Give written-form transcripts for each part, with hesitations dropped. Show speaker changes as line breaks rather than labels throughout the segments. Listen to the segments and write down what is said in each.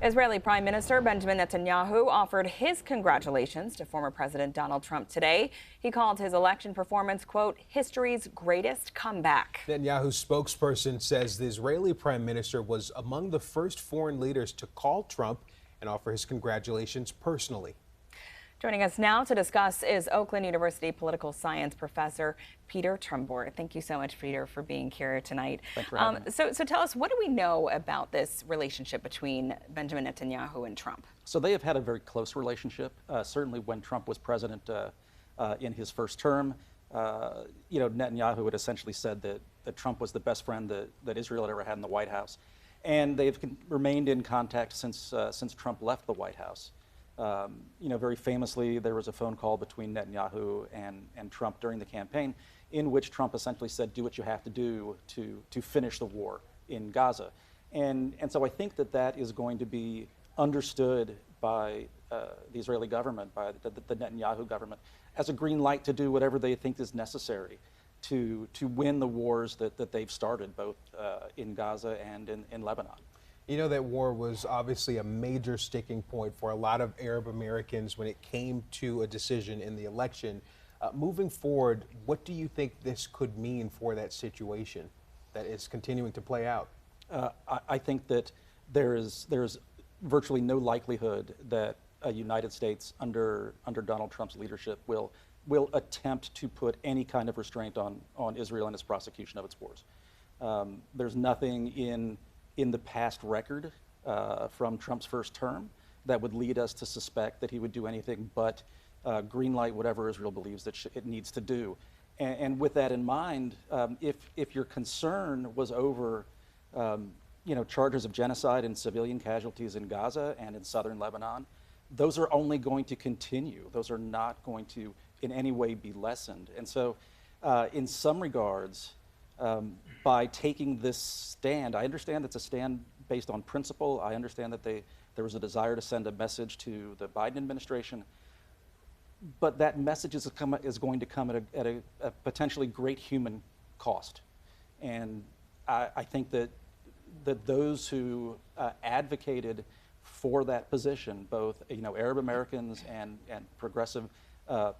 Israeli Prime Minister Benjamin Netanyahu offered his congratulations to former President Donald Trump today. He called his election performance, quote, history's greatest comeback.
Netanyahu's spokesperson says the Israeli Prime Minister was among the first foreign leaders to call Trump and offer his congratulations personally.
Joining us now to discuss is Oakland University political science professor Peter Trumbore. Thank you so much, Peter, for being here tonight.
Thanks for having me.
So tell us, what do we know about this relationship between Benjamin Netanyahu and Trump?
So they have had a very close relationship. Certainly when Trump was president in his first term, Netanyahu had essentially said that Trump was the best friend that Israel had ever had in the White House. And they've remained in contact since Trump left the White House. Very famously, there was a phone call between Netanyahu and Trump during the campaign in which Trump essentially said, do what you have to do to finish the war in Gaza. And so I think that is going to be understood by the Israeli government, by the Netanyahu government, as a green light to do whatever they think is necessary to win the wars that they've started, both in Gaza and in Lebanon.
You know, that war was obviously a major sticking point for a lot of Arab Americans when it came to a decision in the election. Moving forward, what do you think this could mean for that situation that is continuing to play out?
I think that there's virtually no likelihood that a United States under Donald Trump's leadership will attempt to put any kind of restraint on Israel and its prosecution of its wars. There's nothing in the past record from Trump's first term that would lead us to suspect that he would do anything but greenlight whatever Israel believes that it needs to do. And with that in mind, if your concern was over charges of genocide and civilian casualties in Gaza and in southern Lebanon, those are only going to continue. Those are not going to in any way be lessened. And so in some regards, by taking this stand, I understand it's a stand based on principle. I understand that there was a desire to send a message to the Biden administration, but that message is going to come at a potentially great human cost. And I think that those who advocated for that position, both Arab Americans and progressive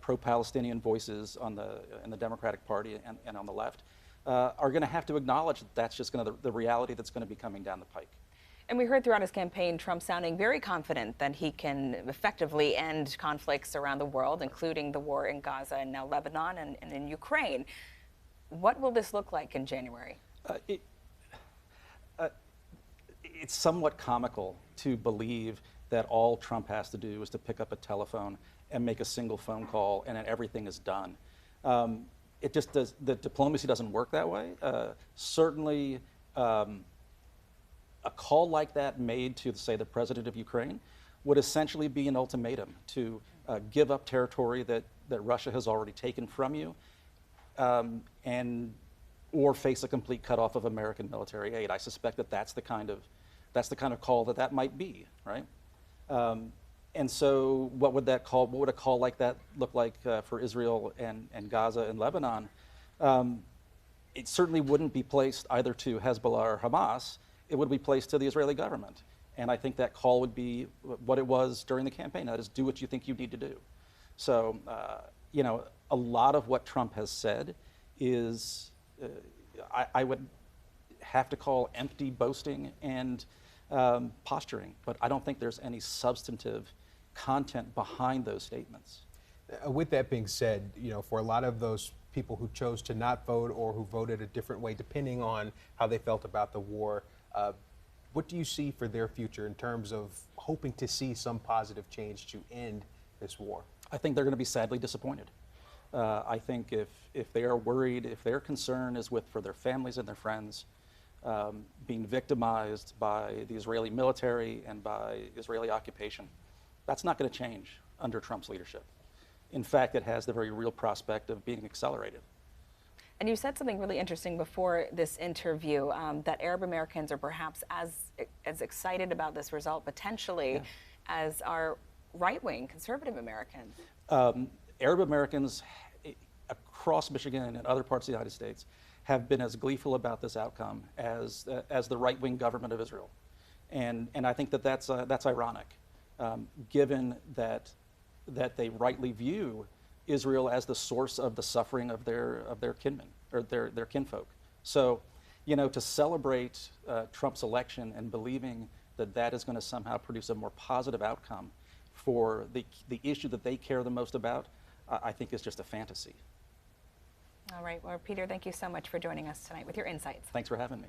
pro-Palestinian voices in the Democratic Party and on the left, are going to have to acknowledge that that's just the reality that's going to be coming down the pike.
And we heard throughout his campaign Trump sounding very confident that he can effectively end conflicts around the world, including the war in Gaza and now Lebanon and in Ukraine. What will this look like in January?
It's somewhat comical to believe that all Trump has to do is to pick up a telephone and make a single phone call and then everything is done. It just does. The diplomacy doesn't work that way. Certainly, a call like that made to, say, the president of Ukraine would essentially be an ultimatum to give up territory that Russia has already taken from you, or face a complete cutoff of American military aid. I suspect that's the kind of call that might be, right? And so what would a call like that look like for Israel and Gaza and Lebanon? It certainly wouldn't be placed either to Hezbollah or Hamas. It would be placed to the Israeli government. And I think that call would be what it was during the campaign. That is, do what you think you need to do. So, a lot of what Trump has said is, I would have to call empty boasting and posturing, but I don't think there's any substantive content behind those statements.
With that being said, for a lot of those people who chose to not vote or who voted a different way, depending on how they felt about the war, what do you see for their future in terms of hoping to see some positive change to end this war?
I think they're going to be sadly disappointed. I think if they are worried, if their concern is for their families and their friends, being victimized by the Israeli military and by Israeli occupation, that's not going to change under Trump's leadership. In fact, it has the very real prospect of being accelerated.
And you said something really interesting before this interview, that Arab Americans are perhaps as excited about this result potentially as are right-wing conservative Americans.
Arab Americans across Michigan and other parts of the United States have been as gleeful about this outcome as the right-wing government of Israel. And I think that that's ironic, given that they rightly view Israel as the source of the suffering of their kinmen or their kinfolk. So, you know, to celebrate Trump's election and believing that that is going to somehow produce a more positive outcome for the issue that they care the most about, I think is just a fantasy.
All right. Well, Peter, thank you so much for joining us tonight with your insights.
Thanks for having me.